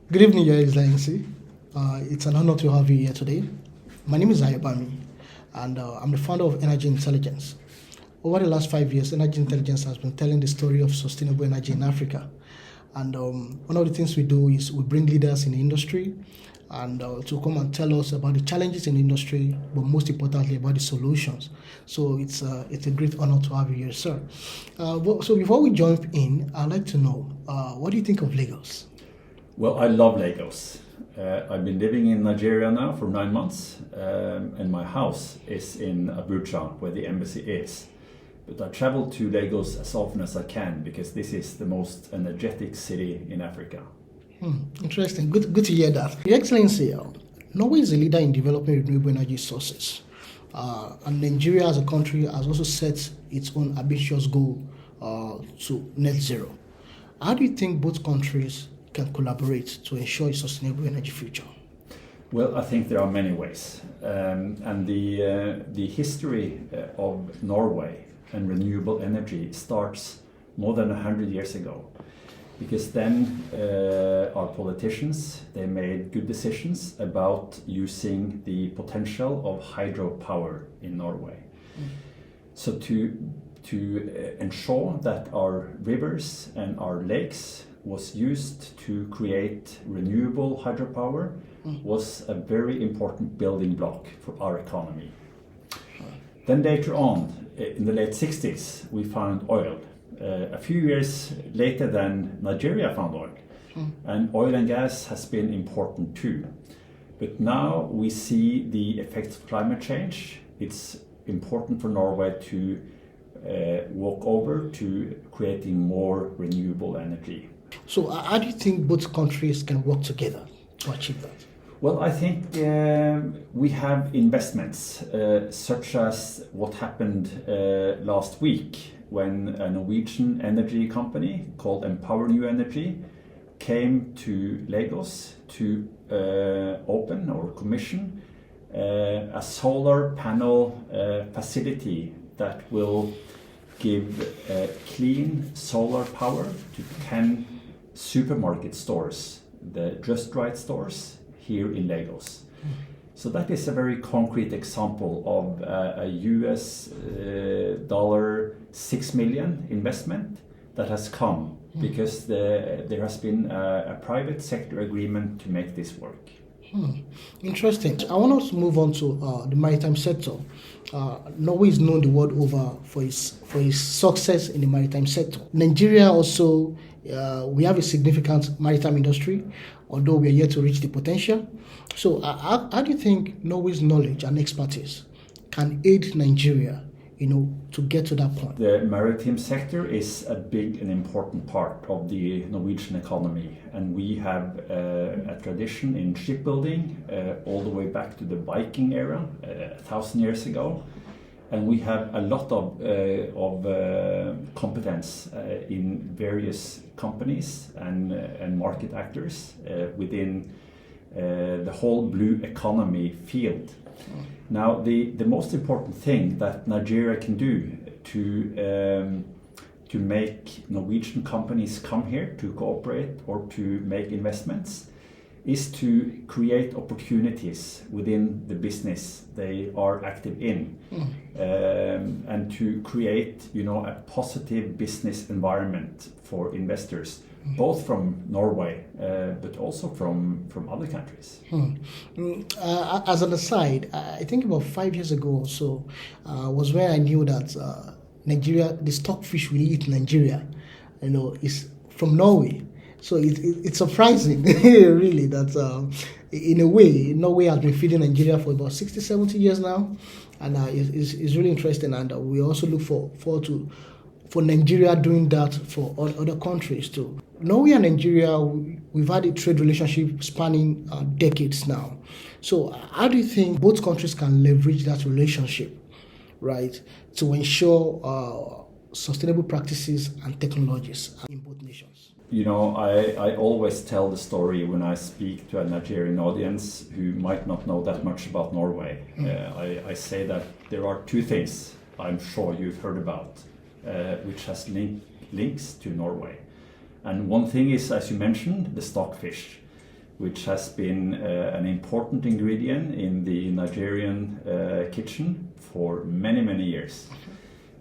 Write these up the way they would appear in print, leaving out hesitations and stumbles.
Good evening, Your Excellency. It's an honor to have you here today. My name is Ayobami, and I'm the founder of Energy Intelligence. Over the last 5 years, Energy Intelligence has been telling the story of sustainable energy in Africa. And one of the things we do is we bring leaders in the industry and to come and tell us about the challenges in the industry, but most importantly about the solutions. So it's a great honor to have you here, sir. So before we jump in, I'd like to know, what do you think of Lagos? Well, I love Lagos. I've been living in Nigeria now for 9 months, and my house is in Abuja, where the embassy is. But I travel to Lagos as often as I can because this is the most energetic city in Africa. Interesting. Good to hear that. Your Excellency, Norway is a leader in developing renewable energy sources. And Nigeria as a country has also set its own ambitious goal to net zero. How do you think both countries can collaborate to ensure a sustainable energy future? Well, I think there are many ways. And the history of Norway and renewable energy starts more than 100 years ago. Because then our politicians, they made good decisions about using the potential of hydropower in Norway. So to ensure that our rivers and our lakes was used to create renewable hydropower was a very important building block for our economy. Then later on, in the late 60s, we found oil. A few years later than Nigeria found oil. And oil and gas has been important too. But now we see the effects of climate change. It's important for Norway to walk over to creating more renewable energy. So how do you think both countries can work together to achieve that? Well, I think we have investments such as what happened last week when a Norwegian energy company called Empower New Energy came to Lagos to open or commission a solar panel facility that will give clean solar power to 10 supermarket stores, the Just Right stores here in Lagos. So that is a very concrete example of a US dollar 6 million investment that has come because there has been a private sector agreement to make this work. Interesting. I want us to move on to the maritime sector. Norway is known the world over for its success in the maritime sector. Nigeria also, we have a significant maritime industry, although we are yet to reach the potential. So how do you think Norway's knowledge and expertise can aid Nigeria, to get to that point? The maritime sector is a big and important part of the Norwegian economy, and we have a tradition in shipbuilding all the way back to the Viking era, 1,000 years ago, and we have a lot of competence in various companies and market actors within the whole blue economy field. Now, the most important thing that Nigeria can do to make Norwegian companies come here to cooperate or to make investments is to create opportunities within the business they are active in, and to create, a positive business environment for investors, both from Norway, but also from other countries. As an aside, I think about 5 years ago or so was where I knew that Nigeria, the stockfish we eat in Nigeria, is from Norway. So it's surprising, really, that in a way, Norway has been feeding Nigeria for about 60, 70 years now. And it's really interesting. And we also look forward to for Nigeria doing that for other countries too. Norway and Nigeria, we've had a trade relationship spanning decades now. So how do you think both countries can leverage that relationship, right, to ensure sustainable practices and technologies in both nations? I always tell the story when I speak to a Nigerian audience who might not know that much about Norway. I say that there are two things I'm sure you've heard about, which has links to Norway. And one thing is, as you mentioned, the stockfish. which has been an important ingredient in the Nigerian kitchen for many, many years.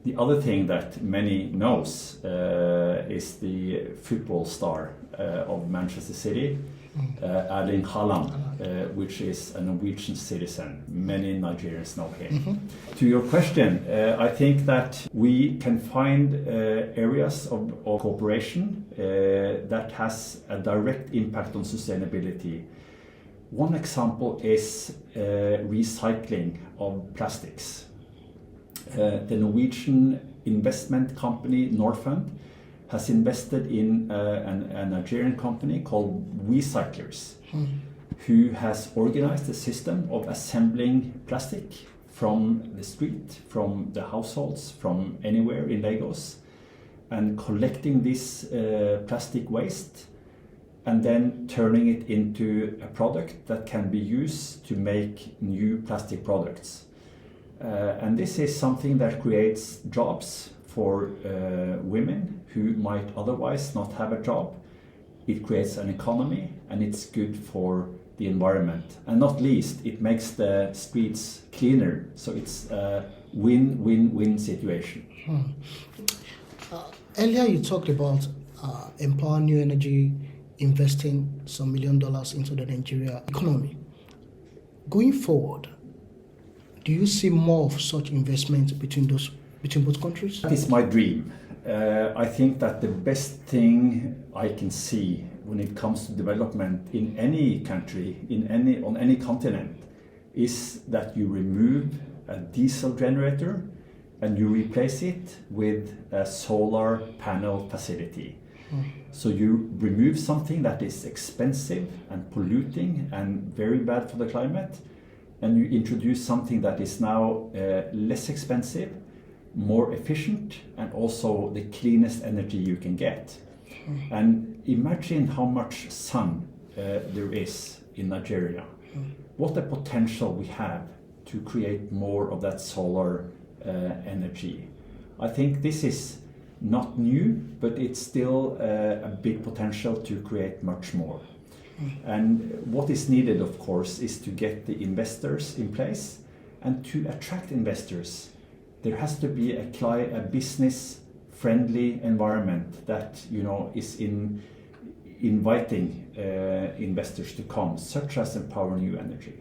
The other thing that many knows is the football star of Manchester City, Erling Haaland, which is a Norwegian citizen. Many Nigerians know him. To your question, I think that we can find areas of cooperation that has a direct impact on sustainability. One example is recycling of plastics. The Norwegian investment company Norfund has invested in a Nigerian company called WeCyclers, who has organized a system of assembling plastic from the street, from the households, from anywhere in Lagos, and collecting this plastic waste and then turning it into a product that can be used to make new plastic products. And this is something that creates jobs for women who might otherwise not have a job. It creates an economy and it's good for the environment. And not least, it makes the streets cleaner. So it's a win-win-win situation. Earlier you talked about Empower New Energy investing some $1 million into the Nigeria economy. Going forward, do you see more of such investment between both countries? That is my dream. I think that the best thing I can see when it comes to development in any country, on any continent, is that you remove a diesel generator and you replace it with a solar panel facility. So you remove something that is expensive and polluting and very bad for the climate, and you introduce something that is now less expensive, more efficient, and also the cleanest energy you can get. And imagine how much sun there is in Nigeria. What a potential we have to create more of that solar energy. I think this is not new, but it's still a big potential to create much more. And what is needed, of course, is to get the investors in place, and to attract investors there has to be a business-friendly environment that is inviting investors to come, such as Empower New Energy.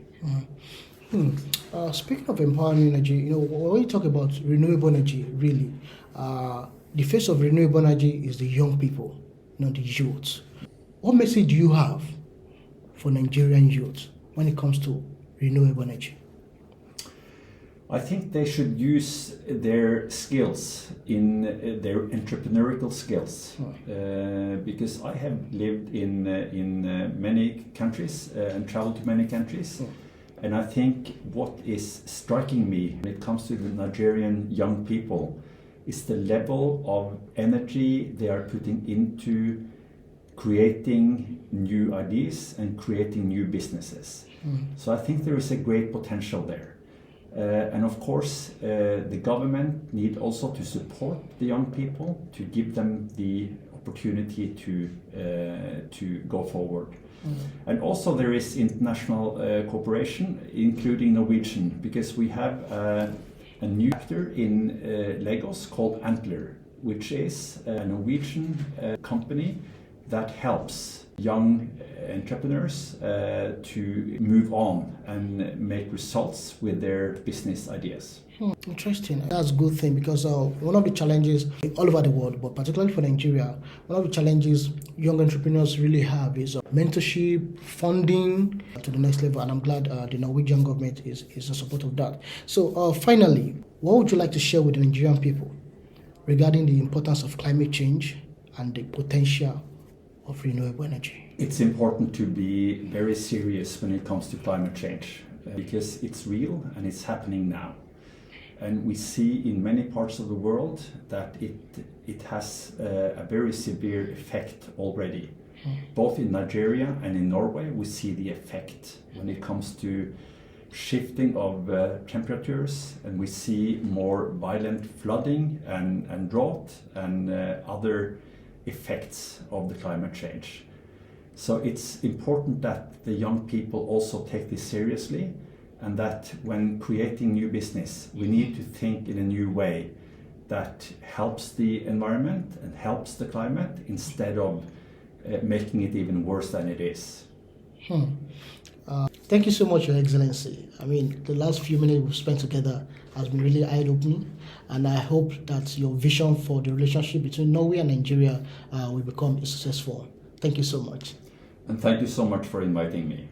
Speaking of Empower New Energy, when you talk about renewable energy, really, the face of renewable energy is the young people, the youth. What message do you have for Nigerian youth when it comes to renewable energy? I think they should use their skills in their entrepreneurial skills, because I have lived in many countries and traveled to many countries, and I think what is striking me when it comes to the Nigerian young people is the level of energy they are putting into creating new ideas and creating new businesses. So I think there is a great potential there. And of course, the government need also to support the young people, to give them the opportunity to go forward. And also there is international cooperation, including Norwegian, because we have a new actor in Lagos called Antler, which is a Norwegian company that helps young entrepreneurs to move on and make results with their business ideas. Interesting. That's a good thing, because one of the challenges all over the world, but particularly for Nigeria, one of the challenges young entrepreneurs really have is mentorship, funding to the next level, and I'm glad the Norwegian government is in support of that. So finally, what would you like to share with the Nigerian people regarding the importance of climate change and the potential of renewable energy? It's important to be very serious when it comes to climate change, because it's real and it's happening now. And we see in many parts of the world that it has a very severe effect already. Both in Nigeria and in Norway, we see the effect when it comes to shifting of temperatures, and we see more violent flooding and drought and other effects of the climate change. So it's important that the young people also take this seriously, and that when creating new business, we need to think in a new way that helps the environment and helps the climate instead of making it even worse than it is. Thank you so much, Your Excellency. I mean, the last few minutes we've spent together has been really eye-opening, and I hope that your vision for the relationship between Norway and Nigeria will become successful. Thank you so much. And thank you so much for inviting me.